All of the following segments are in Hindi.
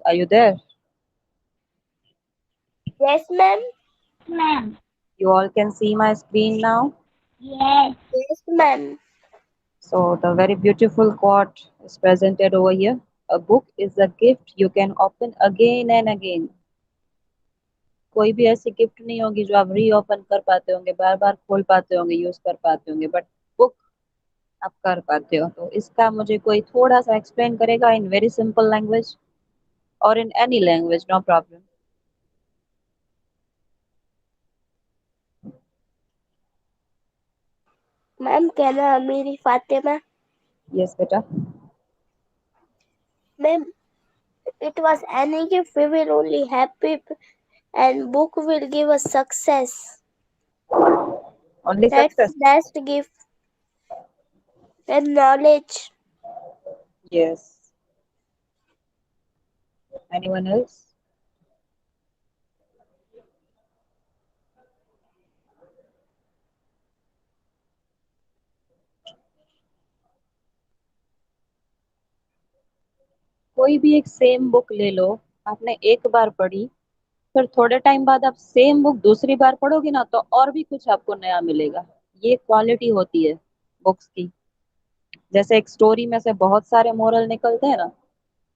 Are you there? Yes, ma'am. Ma'am. You all can see my screen now. Yes. Yes, ma'am. So the very beautiful quote is presented over here. A book is a gift you can open again and again. कोई भी ऐसी गिफ्ट नहीं होगी जो आप रीओपन कर पाते होंगे, बार बार खोल पाते होंगे, यूज कर पाते होंगे, बट बुक आप कर पाते हो। तो इसका मुझे कोई थोड़ा सा एक्सप्लेन करेगा इन वेरी सिंपल लैंग्वेज और in any language, no problem. Ma'am, can I Amiri Fatima? Yes बेटा। Ma'am, it was any gift we will only happy and book will give us success. Only That's success. best gift and knowledge. Yes. Anyone else? कोई भी एक सेम बुक ले लो, आपने एक बार पढ़ी, फिर थोड़े टाइम बाद आप सेम बुक दूसरी बार पढ़ोगे ना तो और भी कुछ आपको नया मिलेगा। ये क्वालिटी होती है बुक्स की। जैसे एक स्टोरी में से बहुत सारे मोरल निकलते हैं ना,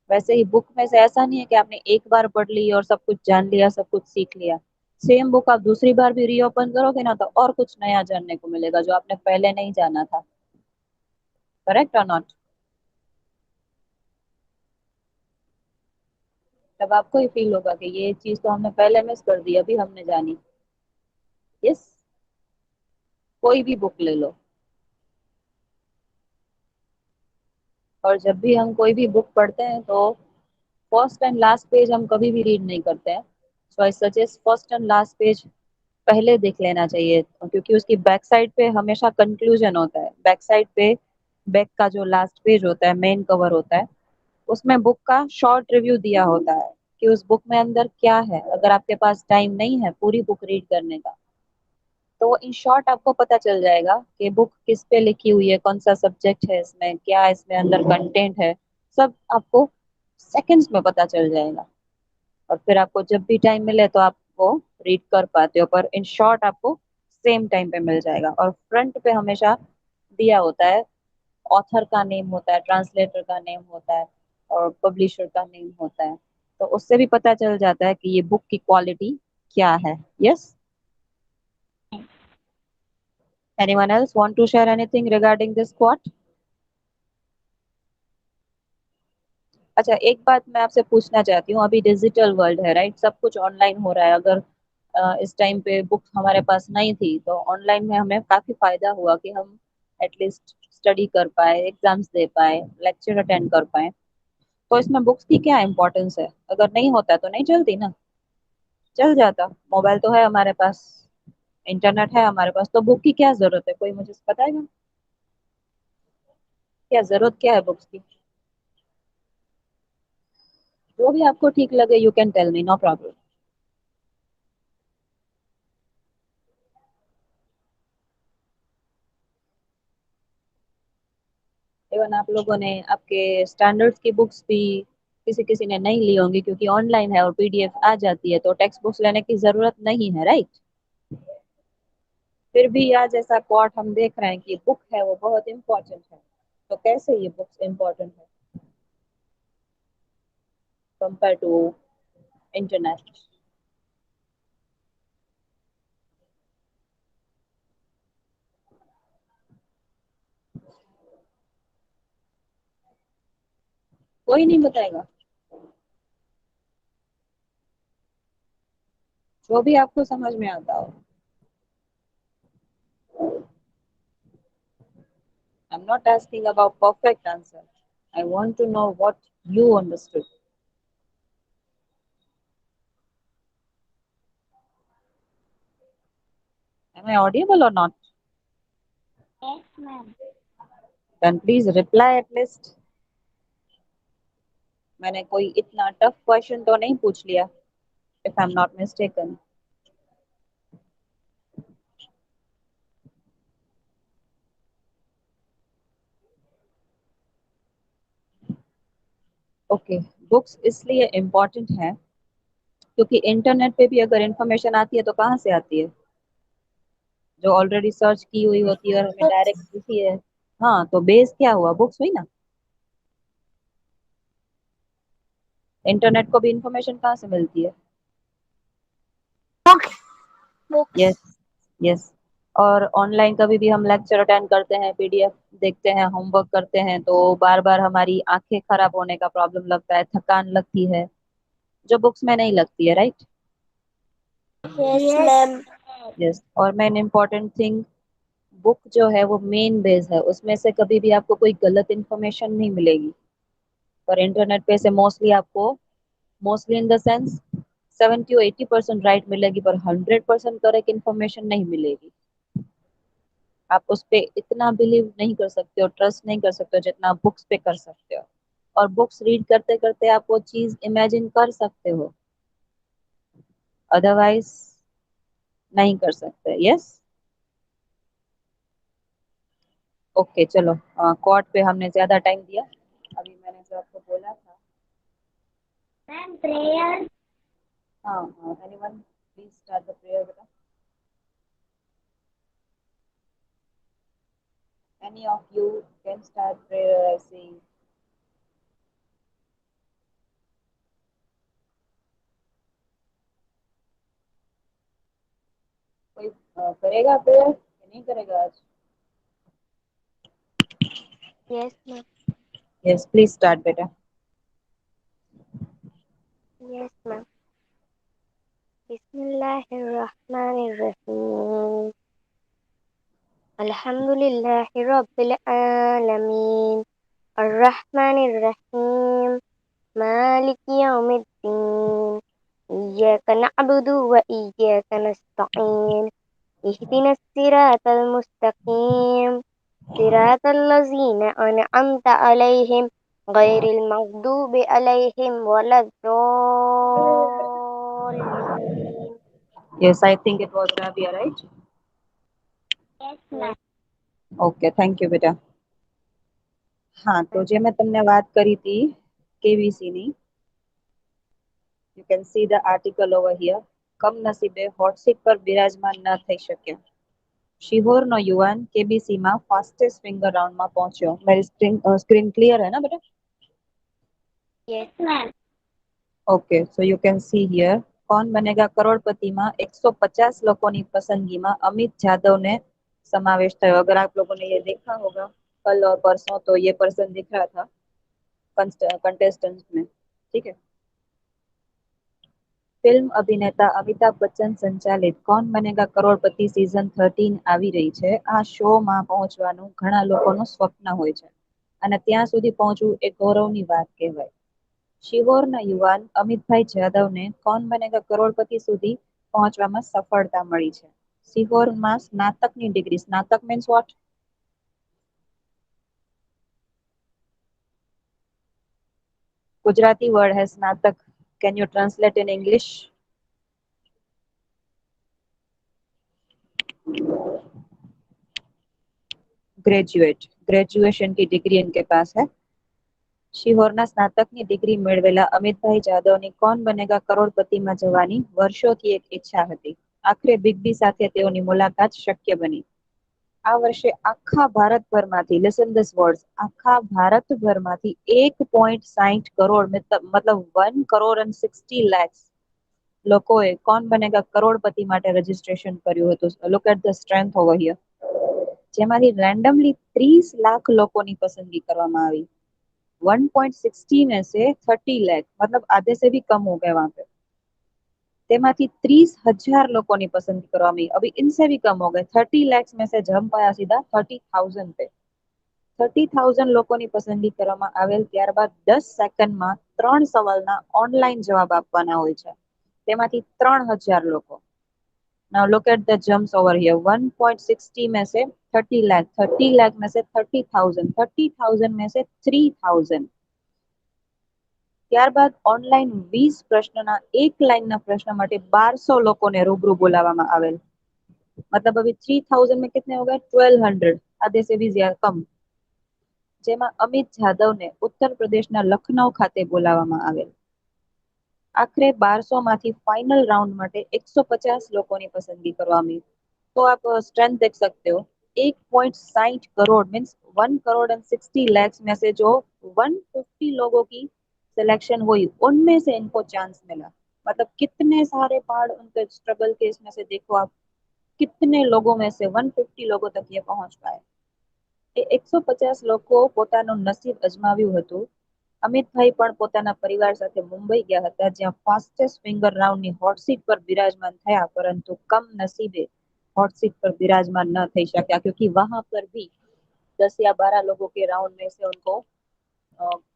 वैसे ही बुक में से ऐसा नहीं है कि आपने एक बार पढ़ ली और सब कुछ जान लिया, सब कुछ सीख लिया। सेम बुक आप दूसरी बार भी रीओपन करोगे ना तो और कुछ नया जानने को मिलेगा जो आपने पहले नहीं जाना था। करेक्ट और नॉट? तब आपको ही फील होगा कि ये चीज तो हमने पहले मिस कर दी, अभी हमने जानी। यस। कोई भी बुक ले लो, और जब भी हम कोई भी बुक पढ़ते हैं तो फर्स्ट एंड लास्ट पेज हम कभी भी रीड नहीं करते हैं। So I suggest first and last page पहले देख लेना चाहिए, क्योंकि उसकी बैक साइड पे हमेशा कंक्लूजन होता है। बैक साइड पे बैक का जो लास्ट पेज होता है, मेन कवर होता है, उसमें बुक का शॉर्ट रिव्यू दिया होता है कि उस बुक में अंदर क्या है। अगर आपके पास टाइम नहीं है पूरी बुक रीड करने का, तो इन शॉर्ट आपको पता चल जाएगा कि बुक किस पे लिखी हुई है, कौन सा सब्जेक्ट है इसमें, क्या इसमें अंदर कंटेंट है, सब आपको सेकंड्स में पता चल जाएगा। और फिर आपको जब भी टाइम मिले तो आप वो रीड कर पाते हो, पर इन शॉर्ट आपको सेम टाइम पे मिल जाएगा। और फ्रंट पे हमेशा दिया होता है, ऑथर का नेम होता है, ट्रांसलेटर का नेम होता है, और पब्लिशर का नेम होता है। तो उससे भी पता चल जाता है कि ये बुक की क्वालिटी क्या है। Yes. Anyone else want to share anything regarding this quote? अच्छा, एक बात मैं आपसे पूछना चाहती हूँ। अभी डिजिटल वर्ल्ड है, राइट? सब कुछ ऑनलाइन हो रहा है। अगर इस टाइम पे बुक हमारे पास नहीं थी तो ऑनलाइन में हमें काफी फायदा हुआ कि हम एटलीस्ट स्टडी कर पाए, एग्जाम्स दे पाए, लेक्चर अटेंड कर पाए। तो इसमें बुक्स की क्या इम्पोर्टेंस है? अगर नहीं होता तो नहीं चलती ना, चल जाता। मोबाइल तो है हमारे पास, इंटरनेट है हमारे पास, तो बुक की क्या जरूरत है? कोई मुझे बताएगा क्या जरूरत क्या है बुक्स की? जो भी आपको ठीक लगे, you can tell me, no problem. Even आप लोगों ने आपके स्टैंडर्ड्स की बुक्स भी किसी किसी ने नहीं ली होंगी, क्योंकि ऑनलाइन है और पीडीएफ आ जाती है, तो टेक्स्ट बुक्स लेने की जरूरत नहीं है, राइट? फिर भी आज ऐसा क्वाट हम देख रहे हैं कि बुक है वो बहुत इंपॉर्टेंट है। तो कैसे ये बुक्स इंपॉर्टेंट है कंपेयर टू इंटरनेट? कोई नहीं बताएगा? जो भी आपको समझ में आता हो। I am not asking about perfect answer, I want to know what you understood. Am I audible और not? Yes, ma'am. Then please reply at least. मैंने कोई इतना टफ क्वेश्चन तो नहीं पूछ लिया, if I am not mistaken. Okay, books इसलिए इम्पोर्टेंट है क्योंकि इंटरनेट पे भी अगर इंफॉर्मेशन आती है तो कहाँ से आती है, जो ऑलरेडी सर्च की हुई होती है और हमें Books. डायरेक्ट दिखती है। हाँ, तो बेस क्या हुआ, बुक्स हुई ना। इंटरनेट को भी इंफॉर्मेशन कहाँ से मिलती है। Books. Yes, Books. यस। और ऑनलाइन कभी भी हम लेक्चर अटेंड करते हैं, पीडीएफ देखते हैं, होमवर्क करते हैं, तो बार बार हमारी आंखें खराब होने का प्रॉब्लम लगता है, थकान लगती है, जो बुक्स में नहीं लगती है, राइट। Yes, ma'am. यस। और मेन इम्पोर्टेंट थिंग, बुक जो है वो मेन बेस है, उसमें से कभी भी आपको कोई गलत इन्फॉर्मेशन नहीं मिलेगी। पर इंटरनेट पे से mostly in the sense 70 or 80% right मिलेगी, पर 100% करेक्ट इन्फॉर्मेशन नहीं मिलेगी। आप उस पे इतना बिलीव नहीं कर सकते हो, ट्रस्ट नहीं कर सकते हो जितना आप बुक्स पे कर सकते हो। और बुक्स रीड करते करते आप वो चीज इमेजिन कर सकते हो, अदरवाइज नहीं कर सकते। यस। ओके, चलो। कोर्ट पे हमने ज्यादा टाइम दिया। अभी मैंने जो आपको बोला था। Ma'am, prayer. हाँ, anyone please start the prayer बेटा। Any of you can start prayer ऐसे। कोई करेगा प्रेयर या नहीं करेगा आज। Yes, ma'am. Yes, please start बेटा। Yes, ma'am. Bismillahirrahmanirrahim. Alhamdulillahi Rabbil Alamin. Ar-Rahmanir-Rahim. Maliki Yawmiddin. Iyyaka na'budu wa iyyaka nasta'in. Ihdinas siratal mustaqim. Siratal ladzina an'amta 'alaihim ghairil maghdubi 'alaihim waladdallin. Yes, I think it was Rabia, right. Yes, Yes, ma'am. Okay, thank you બેટા। હા, તો જે મેં તમને વાત કરી હતી કેવીસી ની, you can see the article over here. કમનસીબે હોટ સીટ પર બિરાજમાન ન થઈ શક્યો। શિહોરનો યુવાન કેબીસીમાં ફાસ્ટેસ્ટ ફિંગર રાઉન્ડમાં પહોંચ્યો। मेरी स्क्रीन क्लियर है ना बेटा। yes, Yes, ma'am. Okay, so you can see here. कौन बनेगा करोड़पतिમાં 150 લોકોની પસંદગીમાં અમિત જાદવને समावेश થયો। अगर आप लोगों ने ये देखा होगा कल और परसों, तो ये पर्सन दिख रहा था कंटेस्टेंट में, ठीक है। ફિલ્મ અભિનેતા અમિતાભ બચ્ચન સંચાલિત કોણ બનેગા કરોડપતિ સીઝન 13 આવી રહી છે। આ શોમાં પહોંચવાનું ઘણા લોકોનું સ્વપ્ન હોય છે અને ત્યાં સુધી પહોંચવું એ ગૌરવની વાત કહેવાય। શિહોરના યુવાન અમિતભાઈ જાદવને કોણ બનેગા કરોડપતિ સુધી પહોંચવામાં સફળતા મળી છે। સિહોરમાં સ્નાતકની ડિગ્રી, સ્નાતક મીન્સ વોટ? गुजराती वर्ड है स्नातक। Can you translate in English? Graduate, graduation की डिग्री इनके पास है। શિહોરના સ્નાતકની ડિગ્રી મેળવેલા અમિતભાઈ જાદવની કોણ બનેગા કરોડપતિમાં જવાની વર્ષોથી એક ઈચ્છા હતી। આખરે બિગ બી સાથે તેઓની મુલાકાત શક્ય બની। આ વર્ષે આખા ભારતભરમાંથી, લિસન ધીસ વર્ડ્સ, આખા ભારતભરમાંથી 1.60 કરોડ મતલબ 1 crore and 60 lakhs લોકોએ કોણ બનેગા કરોડપતિ માટે રજીસ્ટ્રેશન કર્યું હતું। Look at the strength over here. જેમાંથી રેન્ડમલી 30 લાખ લોકોની પસંદગી કરવામાં આવી। 1.60 में से 30 लाख मतलब आधे से भी कम हो गए वहां पे। तेमाथी 30,000 लोगों की पसंद करवामी। अभी इनसे भी कम हो गए। 30 lakhs में से जंप आया सीधा 30,000 पे। 30,000 લોકોની પસંદગી કરવામાં આવેલ। ત્યારબાદ 10 સેકન્ડમાં 3 સવાલના ઓનલાઈન જવાબ આપવાના હોય છે। તેમાંથી 3,000 લોકો। Now look at the jumps over here. 1.60 में से 30 लाख, 30 लाख में से 30,000, 30,000 में से 3,000। ત્યારબાદ ઓનલાઈન 20 પ્રશ્નના એક લાઈનના પ્રશ્ન માટે 1200 લોકોને રૂબરૂ બોલાવવામાં આવેલ। मतलब अभी 3,000 में कितने हो गए? 1,200, आधे से भी ज्यादा कम। જેમાં અમિત જાદવને ઉત્તર પ્રદેશના લખનઉ ખાતે બોલાવવામાં આવેલ. આખરે 1200 માંથી फाइनल राउंड માટે 150 લોકોની પસંદગી કરવામાં આવી. तो आप स्ट्रेंथ देख सकते हो. 1.60 करोड़ मीन्स 1 करोड़ एंड 60 लैक्स में से जो 150 लोगों की सिलेक्शन हुई उनमें से इनको चांस मिला. मतलब कितने सारे पहाड़ उनके स्ट्रगल के इसमें से देखो आप, कितने लोगों में से 150 लोगों तक ये पहुंच पाए. એ 150 લોકો પોતાનું નસીબ અજમાવ્યું હતું. અમિતભાઈ પણ પોતાના પરિવાર સાથે મુંબઈ ગયા હતા, જ્યાં ફાસ્ટેસ્ટ ફિંગર રાઉન્ડની હોટ સીટ પર બિરાજમાન થયા, પરંતુ કમ નસીબે हॉट सीट पर विराजमान न થઈ શક્યા, क्योंकि वहां पर भी 10 या 12 लोगों के राउंड में से उनको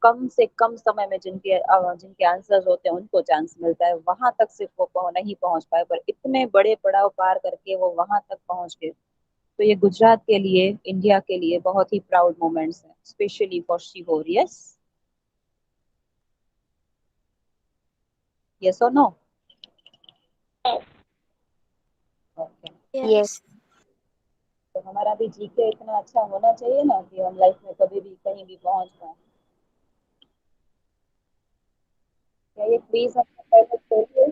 कम से कम समय में जिनके आंसर्स होते हैं उनको चांस मिलता है. वहां तक सिर्फ वो नहीं पहुंच पाए, पर इतने बड़े पड़ाव पार करके वो वहां तक पहुंच गए. तो ये गुजरात के लिए, इंडिया के लिए बहुत ही प्राउड मोमेंट्स हैं, specially for Sehore. Yes, yes और नो? ओके. Yes. तो हमारा भी जीके इतना अच्छा होना चाहिए ना कि हम लाइफ में कभी भी कहीं भी पहुंच पाए. क्या ये क्विज हम पहले खोलिए?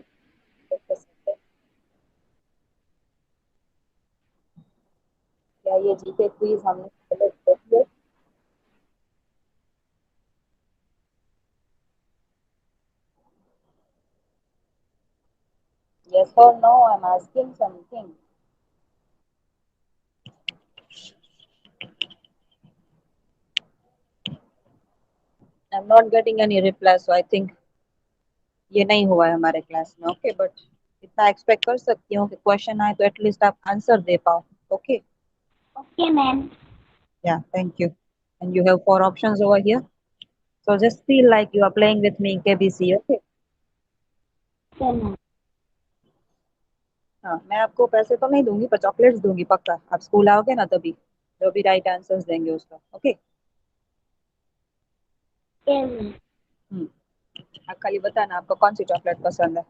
क्या ये जीके क्विज हमने पहले खोलिए? Yes or no? I'm asking something. I'm not getting any reply, so I think ये नहीं हुआ है हमारे क्लास में. ओके, बट इतना एक्सपेक्ट कर सकती हूँ कि क्वेश्चन आए तो एटलीस्ट आप आंसर दे पाओ. Okay. Okay, ma'am. Yeah, thank you. And you have 4 options over here. So just feel like you are playing with me in KBC. Okay. Okay, ma'am. हाँ, मैं आपको पैसे तो नहीं दूंगी, पर चॉकलेट्स दूंगी पक्का. आप स्कूल आओगे ना तभी, जो भी राइट आंसर्स देंगे उसका. ओके. Okay, ma'am. आप खाली बताना आपको कौन सी चॉकलेट पसंद है.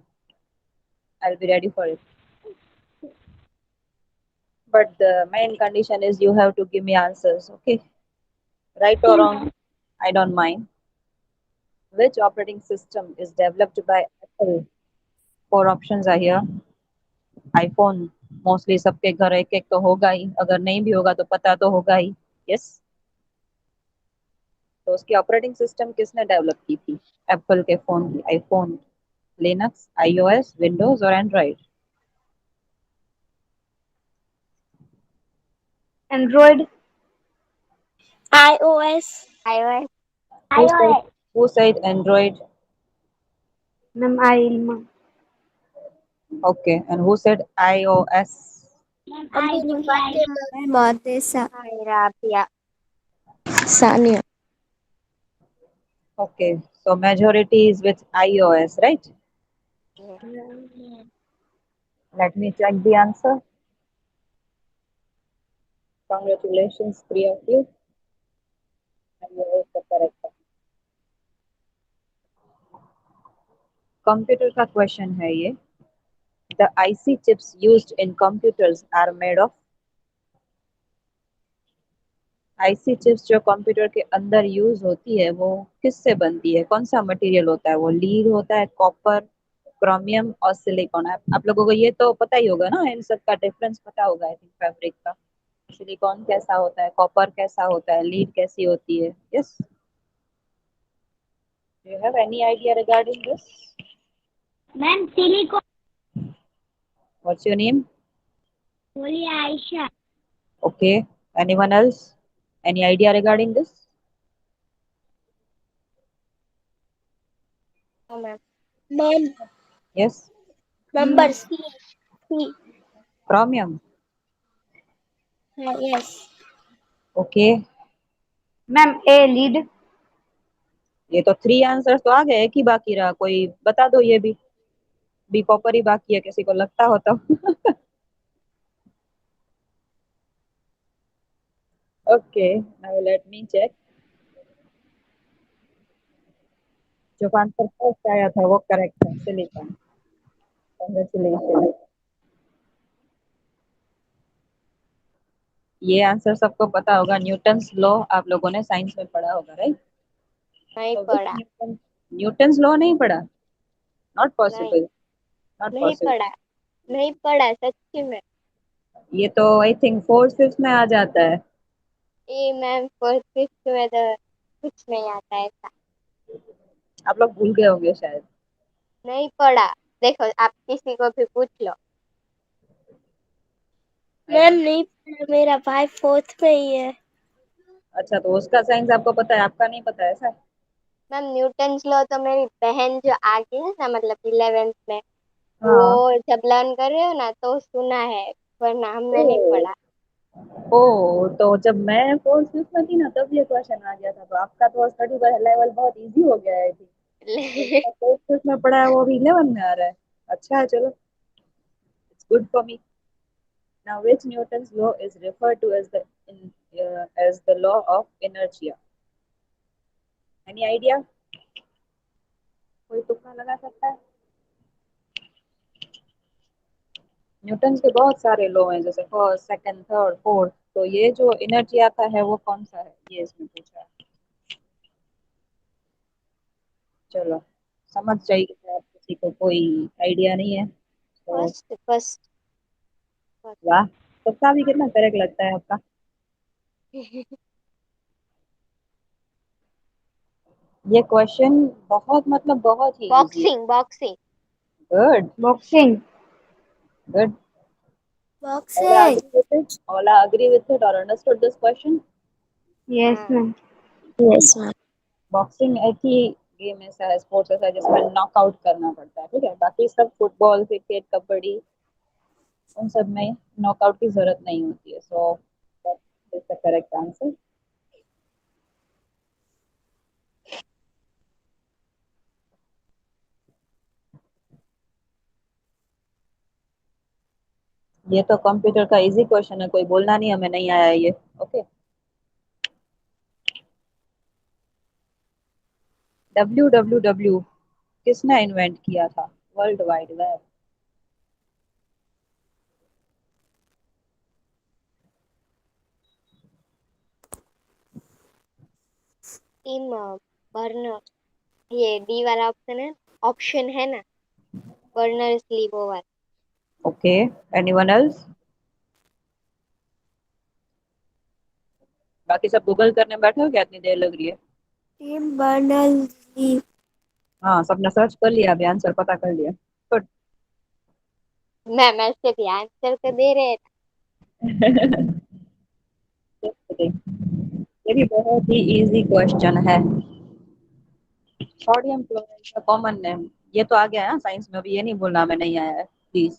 I'll be ready for it. But the main condition is you have to give me answers. Okay. Right or Okay, wrong, ma'am. I don't mind. Which operating system is developed by Apple? 4 options are here. iPhone mostly सबके घर एक एक तो होगा ही, अगर नहीं भी होगा तो पता तो होगा ही. यस. तो उसकी ऑपरेटिंग सिस्टम किसने डेवलप की थी एप्पल के फोन की, आईफोन? लिनक्स, आईओएस, विंडोज और Android? Android. iOS. iOS. Who said, iOS. who said Android? Ma'am, Ilma. Okay, and who said iOS? Ma'am, Mummy I ni only I. Fatima. Mortesa. Hi, Rabia. Sania. Okay, so majority is with iOS, right? Yeah. Let me check the answer. Congratulations, three of you. And you have the correct one. Computer का क्वेश्चन है ये. The IC chips used in computers are made of. IC chips जो कंप्यूटर के अंदर यूज होती है वो किससे बनती है, कौन सा मटेरियल होता है वो? लीड होता है, कॉपर, क्रोमियम और सिलिकॉन. आप लोगों को ये तो पता ही होगा ना, इन सब का डिफरेंस पता होगा आई थिंक. फैब्रिक का सिलिकॉन कैसा होता है, कॉपर कैसा होता है, लीड कैसी होती है. Yes, you have any idea regarding this? Ma'am, silicon. What's your name? Only Aisha. Okay, anyone else? Any idea regarding this? No, ma'am. Ma'am, yes. number C. C. Chromium. Yes. Okay, Ma'am, A lead. ये तो 3 आंसर तो आ गए, एक ही बाकी रहा. कोई बता दो, ये भी कॉपर ही बाकी है, किसी को लगता हो तो. Okay, now let me check. जो आंसर फर्स्ट आया था वो करेक्ट है, सिलिकॉन. कांग्रेचुलेशन. ये आंसर सबको पता होगा, न्यूटन्स लॉ आप लोगों ने साइंस में पढ़ा होगा, राइट? नहीं तो पढ़ा। न्यूटन्स लॉ नहीं पढ़ा? नॉट नहीं, पॉसिबल, नॉट नहीं पॉसिबल। पढ़ा, नहीं पढ़ा सच्ची में। ये तो आई थिंक फोर्थ फिफ्थ में आ जाता है। ये मैम फर्स्ट फिफ्थ में तो कुछ नहीं आता ऐसा। आप लोग भूल गए होंगे शायद। नहीं पढ़ा। देखो आप किसी को भी पूछ लो। मैम नहीं पढ़ा, मेरा भाई फोर्थ में ही है। अच्छा, तो उसका साइंस आपको पता है, आपका नहीं पता है, ऐसा है? मैम न्यूटन्स लॉ तो मेरी बहन जो आगे है ना, मतलब 11th में, वो हाँ। जब लर्न कर रहे हो ना तो सुना है, वरना हमने नहीं ओ, पढ़ा। ओ, तो जब मैं फोर्थ फिफ्थ में थी ना तब ये क्वेश्चन आ गया था, तो आपका तो स्टडी लेवल बहुत इजी हो गया है थी। जिसका फोर्थ फिफ्थ में पढ़ा है वो अभी 11 में आ रहा है। अच्छा है, चलो, it's good for me. Now which Newton's law is referred to as the law of inertia? Any idea? कोई तुक्का लगा सकता है? न्यूटन के बहुत सारे लॉ हैं, जैसे फर्स्ट, सेकंड, थर्ड, फोर्थ। तो ये जो एनर्जी आता है वो कौन सा है, ये इसमें पूछा है। चलो, समझ जाइए, आप किसी को कोई आइडिया नहीं है तो। फर्स्ट फर्स्ट वाह, तुक्का भी कितना करेक्ट लगता है आपका। ये क्वेश्चन बहुत, मतलब बहुत ही इजी है। Boxing boxing good, Boxing. Good. Ola boxing. agree with it? Ola agree with it or understood this question? Yes, हाँ। ma'am. Yes ma'am. बॉक्सिंग एक ही गेम ऐसा है, स्पोर्ट्स ऐसा है जिसमें नॉकआउट करना पड़ता है, ठीक है? बाकी सब फुटबॉल, क्रिकेट, कबड्डी, उन सब में नॉकआउट की जरूरत नहीं होती है। So that is the correct answer. ये तो कंप्यूटर का इजी क्वेश्चन है, कोई बोलना नहीं हमें नहीं आया ये। ओके। WWW किसने इन्वेंट किया था, world wide web? Team burner, ये डी वाला ऑप्शन है ना, बर्नर्स ली वो वाला। Okay, anyone else? बाकी सब गूगल करने बैठे हो क्या, इतनी देर लग रही है? Tim Berners Lee. हाँ, सबने सर्च कर लिया, अभी आंसर पता कर लिया। गुड। मैम ऐसे भी आंसर तो दे रहे ये भी बहुत ही इजी क्वेश्चन है। सोडियम क्लोराइड का कॉमन नेम, ये तो आ गया है साइंस में, अभी ये नहीं बोलना हमें नहीं आया है, प्लीज।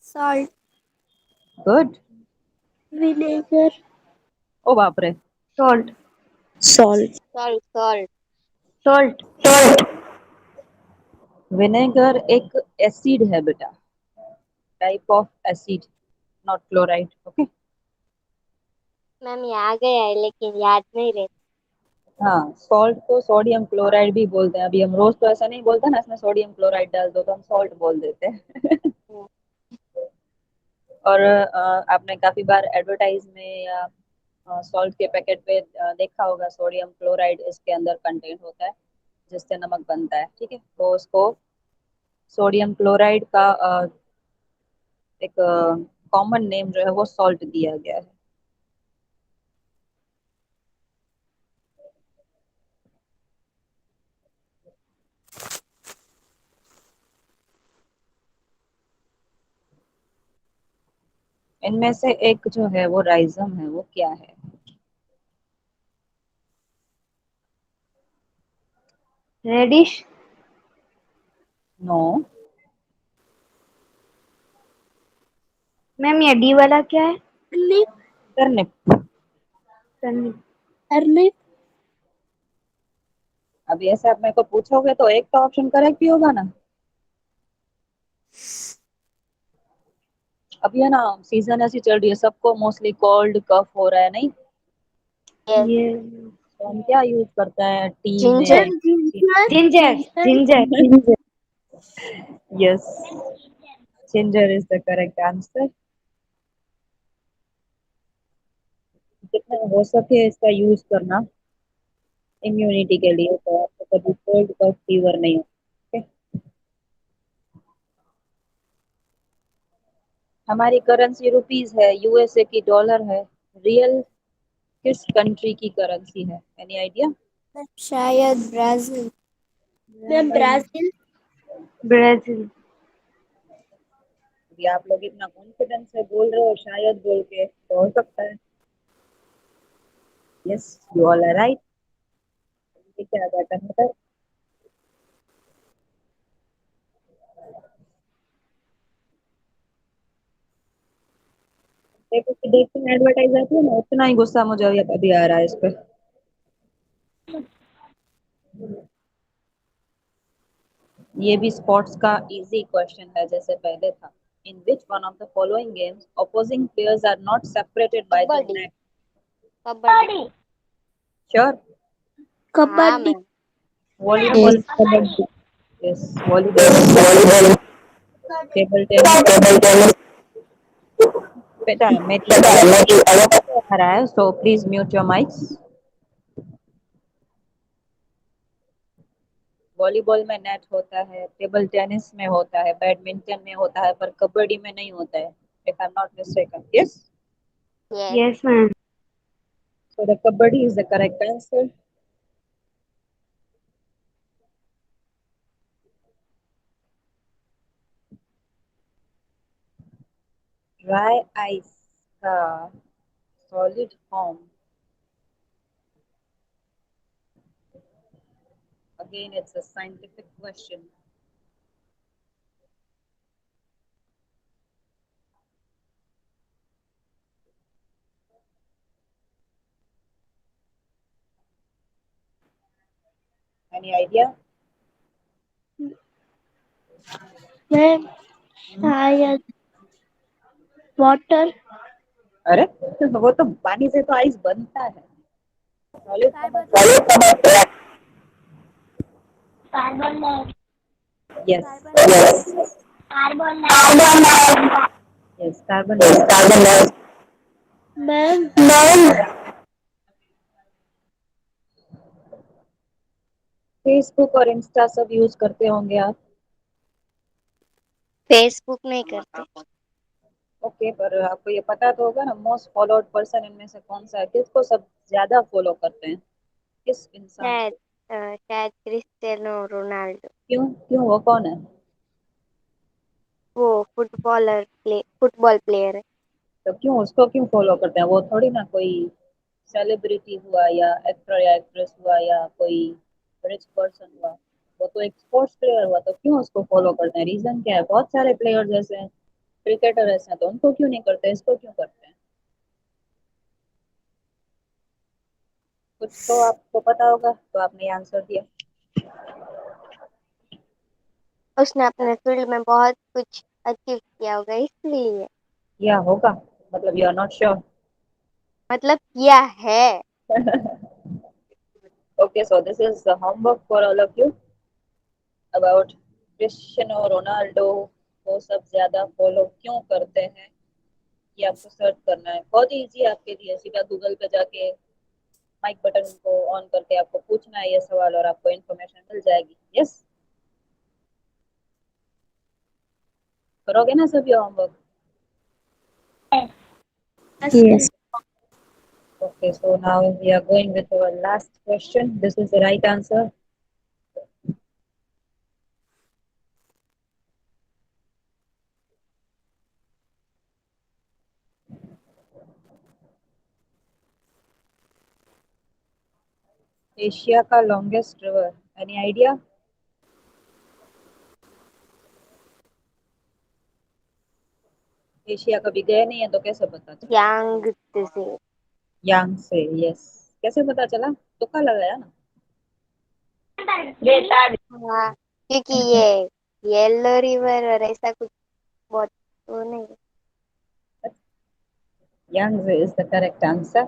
Salt, good. विनेगर, ओ बाप रे। Salt. Salt salt salt. Salt. Vinegar एक एसिड है बेटा, type of acid, not chloride. Okay. Ma'am ये आ गया है लेकिन याद नहीं रहता। हाँ, सॉल्ट को सोडियम क्लोराइड भी बोलते हैं। अभी हम रोज तो ऐसा नहीं बोलते ना, इसमें सोडियम क्लोराइड डाल दो, तो हम सॉल्ट बोल देते हैं। और आपने काफी बार एडवर्टाइज में या सॉल्ट के पैकेट पे देखा होगा, सोडियम क्लोराइड इसके अंदर कंटेंट होता है, जिससे नमक बनता है, ठीक है? तो उसको सोडियम क्लोराइड का एक कॉमन नेम जो है वो सॉल्ट दिया गया है। इनमें से एक जो है वो राइजम है, वो क्या है? Radish. नो। मैम ये डी वाला क्या है? Turnip, turnip. Turnip. टर्निप। अभी ऐसे आप मेरे को पूछोगे तो एक तो ऑप्शन करेक्ट ही होगा ना। अभी है ना, सीजन ऐसी चल रही है, सबको मोस्टली कोल्ड कफ हो रहा है, नहीं? यस। ये तो हम क्या यूज करते हैं टी जिंजर में? Ginger ginger. Ginger. Yes, ginger is the correct answer. जितना हो सके इसका यूज करना इम्यूनिटी के लिए, तो आपको कभी कोल्ड कफ फीवर नहीं हो। Okay? हमारी करेंसी रुपीज है, यूएसए की डॉलर है, रियल किस कंट्री की करेंसी है? Any idea? शायद ब्राजील। Ma'am Brazil. ब्राजील। अभी आप लोग इतना कॉन्फिडेंस से बोल रहे हो शायद बोल के, तो हो सकता है। Yes, you all are right. क्या जाता है? देखते हैं एडवर्टाइज आती है ना, उतना ही गुस्सा मुझे अभी आ रहा है इस पे। ये भी स्पोर्ट्स का इजी क्वेश्चन है जैसे पहले था। In which one of the following games opposing players are not separated by the kabaddi. net? Kabaddi. Sure. हाँ ma'am. Volleyball, kabaddi, yes, volleyball, table tennis. बेटा मेरी आवाज आ रहा है, so please mute your mics. Volleyball में नेट होता है, टेबल टेनिस में होता है, बैडमिंटन में होता है, पर कबड्डी में नहीं होता है, if I am not mistaken. Yes, yes. Yes, ma'am. So the kabaddi is the correct answer. Dry ice का solid form, again it's a scientific question. Any idea? Ma'am शायद वाटर। अरे वो तो पानी से तो आइस बनता है। Solid carbon. Carbon yes, carbon dioxide. Carbon yes, carbon dioxide. Ma'am Facebook और इंस्टा सब यूज करते होंगे आप? फेसबुक नहीं करते। ओके, पर आपको ये पता तो होगा ना, मोस्ट फॉलोड पर्सन इनमें से कौन सा है? किसको सब ज्यादा फॉलो करते हैं, किस इंसान शायद को? शायद क्रिस्टियानो रोनाल्डो। क्यों क्यों, वो कौन है? वो फुटबॉल प्लेयर है। तो क्यों उसको क्यों फॉलो करते हैं? वो थोड़ी ना कोई सेलिब्रिटी हुआ, या एक्टर या एक्ट्रेस हुआ, या कोई रिच पर्सन हुआ। वो तो एक स्पोर्ट्स प्लेयर हुआ, तो क्यों उसको फॉलो करते हैं? रीजन क्या है? बहुत सारे प्लेयर्स ऐसे हैं, क्रिकेटर ऐसे हैं, तो उनको क्यों नहीं करते, इसको क्यों करते हैं? कुछ तो आपको पता होगा, तो आपने आंसर दिया। उसने अपने फील्ड में बहुत कुछ अचीव किया होगा इसलिए। या होगा, मतलब यू आर नॉट श्योर? मतलब किया है। Okay, so this is the homework for all of you about Cristiano Ronaldo को सब ज्यादा फॉलो क्यों करते हैं। ये आपको सर्च करना है, बहुत ही इजी है आपके लिए। सीधा गूगल पे जाके माइक बटन को ऑन करके आपको पूछना है ये सवाल, और आपको इन्फॉर्मेशन मिल जाएगी। यस, करोगे ना सभी homework? Yes. Okay, so now we are going with our last question. This is the right answer. Asia का longest river, any idea? Asia कभी गए नहीं है तो कैसे पता चला? यांग से। यांग से, यस। कैसे पता चला? तुक्का लगाया ना? हाँ, क्योंकि ये येलो रिवर और ऐसा कुछ बहुत वो नहीं है। यांग से इज द करेक्ट आंसर।